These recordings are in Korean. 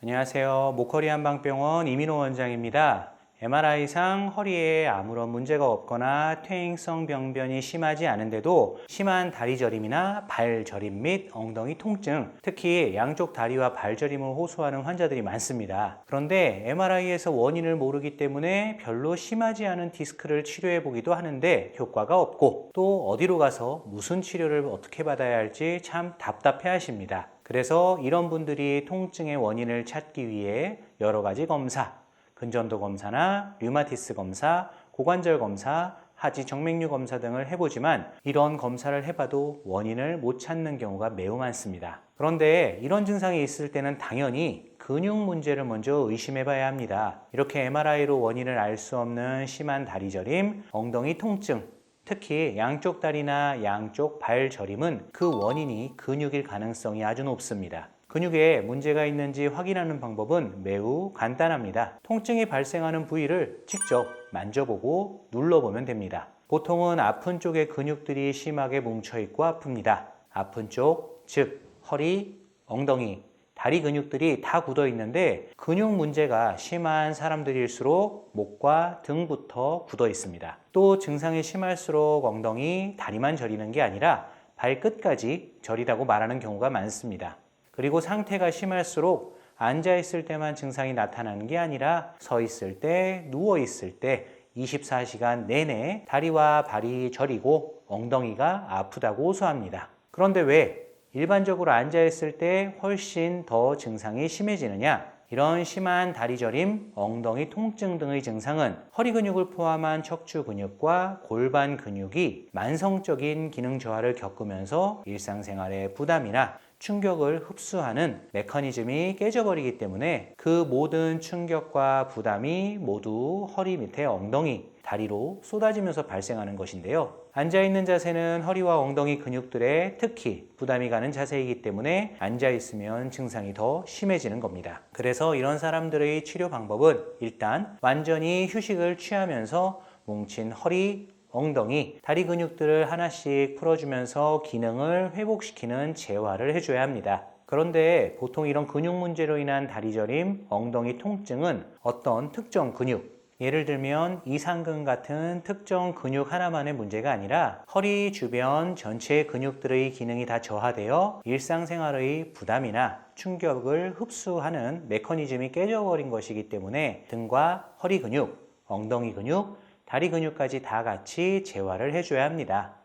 안녕하세요. 목허리 한방병원 이민호 원장입니다. MRI상 허리에 아무런 문제가 없거나 퇴행성 병변이 심하지 않은데도 심한 다리 저림이나 발 저림 및 엉덩이 통증, 특히 양쪽 다리와 발 저림을 호소하는 환자들이 많습니다. 그런데 MRI에서 원인을 모르기 때문에 별로 심하지 않은 디스크를 치료해 보기도 하는데 효과가 없고, 또 어디로 가서 무슨 치료를 어떻게 받아야 할지 참 답답해 하십니다. 그래서 이런 분들이 통증의 원인을 찾기 위해 여러 가지 검사, 근전도 검사나 류마티스 검사, 고관절 검사, 하지 정맥류 검사 등을 해보지만 이런 검사를 해봐도 원인을 못 찾는 경우가 매우 많습니다. 그런데 이런 증상이 있을 때는 당연히 근육 문제를 먼저 의심해봐야 합니다. 이렇게 MRI로 원인을 알 수 없는 심한 다리 저림, 엉덩이 통증, 특히 양쪽 다리나 양쪽 발 저림은 그 원인이 근육일 가능성이 아주 높습니다. 근육에 문제가 있는지 확인하는 방법은 매우 간단합니다. 통증이 발생하는 부위를 직접 만져보고 눌러보면 됩니다. 보통은 아픈 쪽의 근육들이 심하게 뭉쳐있고 아픕니다. 아픈 쪽, 즉 허리, 엉덩이, 다리 근육들이 다 굳어 있는데 근육 문제가 심한 사람들일수록 목과 등부터 굳어 있습니다. 또 증상이 심할수록 엉덩이, 다리만 저리는 게 아니라 발끝까지 저리다고 말하는 경우가 많습니다. 그리고 상태가 심할수록 앉아있을 때만 증상이 나타나는 게 아니라 서 있을 때, 누워 있을 때 24시간 내내 다리와 발이 저리고 엉덩이가 아프다고 호소합니다. 그런데 왜 일반적으로 앉아있을 때 훨씬 더 증상이 심해지느냐? 이런 심한 다리 저림, 엉덩이 통증 등의 증상은 허리 근육을 포함한 척추 근육과 골반 근육이 만성적인 기능 저하를 겪으면서 일상생활의 부담이나 충격을 흡수하는 메커니즘이 깨져버리기 때문에 그 모든 충격과 부담이 모두 허리 밑에 엉덩이, 다리로 쏟아지면서 발생하는 것인데요. 앉아있는 자세는 허리와 엉덩이 근육들에 특히 부담이 가는 자세이기 때문에 앉아있으면 증상이 더 심해지는 겁니다. 그래서 이런 사람들의 치료 방법은 일단 완전히 휴식을 취하면서 뭉친 허리, 엉덩이, 다리 근육들을 하나씩 풀어주면서 기능을 회복시키는 재활을 해줘야 합니다. 그런데 보통 이런 근육 문제로 인한 다리 저림, 엉덩이 통증은 어떤 특정 근육, 예를 들면 이상근 같은 특정 근육 하나만의 문제가 아니라 허리 주변 전체 근육들의 기능이 다 저하되어 일상생활의 부담이나 충격을 흡수하는 메커니즘이 깨져버린 것이기 때문에 등과 허리 근육, 엉덩이 근육, 다리 근육까지 다 같이 재활을 해줘야 합니다.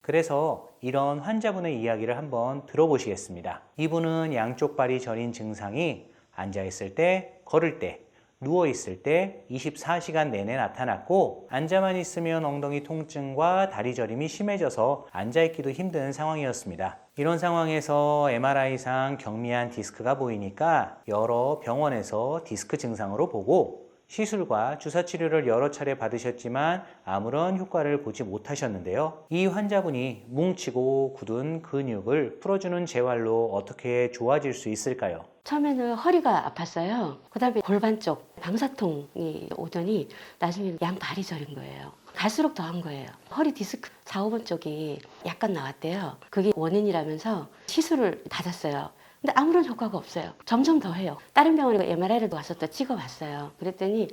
그래서 이런 환자분의 이야기를 한번 들어보시겠습니다. 이분은 양쪽 발이 저린 증상이 앉아있을 때, 걸을 때, 누워있을 때 24시간 내내 나타났고 앉아만 있으면 엉덩이 통증과 다리 저림이 심해져서 앉아있기도 힘든 상황이었습니다. 이런 상황에서 MRI상 경미한 디스크가 보이니까 여러 병원에서 디스크 증상으로 보고 시술과 주사치료를 여러 차례 받으셨지만 아무런 효과를 보지 못하셨는데요. 이 환자분이 뭉치고 굳은 근육을 풀어주는 재활로 어떻게 좋아질 수 있을까요? 처음에는 허리가 아팠어요. 그 다음에 골반 쪽 방사통이 오더니 나중에 양발이 저린 거예요. 갈수록 더한 거예요. 허리 디스크 4, 5번 쪽이 약간 나왔대요. 그게 원인이라면서 시술을 받았어요. 근데 아무런 효과가 없어요. 점점 더 해요. 다른 병원에 MRI를 가서 또 찍어봤어요. 그랬더니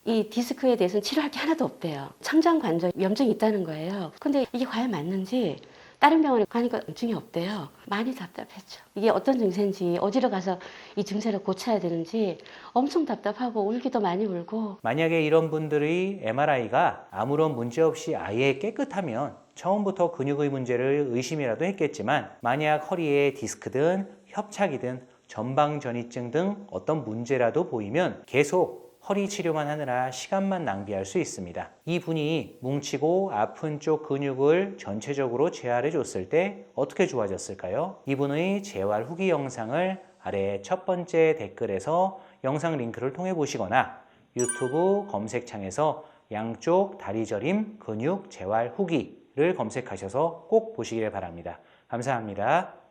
이 디스크에 대해서는 치료할 게 하나도 없대요. 창장관절 염증이 있다는 거예요. 근데 이게 과연 맞는지 다른 병원에 가니까 염증이 없대요. 많이 답답했죠. 이게 어떤 증세인지 어디로 가서 이 증세를 고쳐야 되는지 엄청 답답하고 울기도 많이 울고. 만약에 이런 분들의 MRI가 아무런 문제 없이 아예 깨끗하면 처음부터 근육의 문제를 의심이라도 했겠지만 만약 허리에 디스크든 협착이든 전방전이증 등 어떤 문제라도 보이면 계속 허리 치료만 하느라 시간만 낭비할 수 있습니다. 이분이 뭉치고 아픈 쪽 근육을 전체적으로 재활해 줬을 때 어떻게 좋아졌을까요? 이분의 재활 후기 영상을 아래 첫 번째 댓글에서 영상 링크를 통해 보시거나 유튜브 검색창에서 양쪽 다리 저림 근육 재활 후기를 검색하셔서 꼭 보시길 바랍니다. 감사합니다.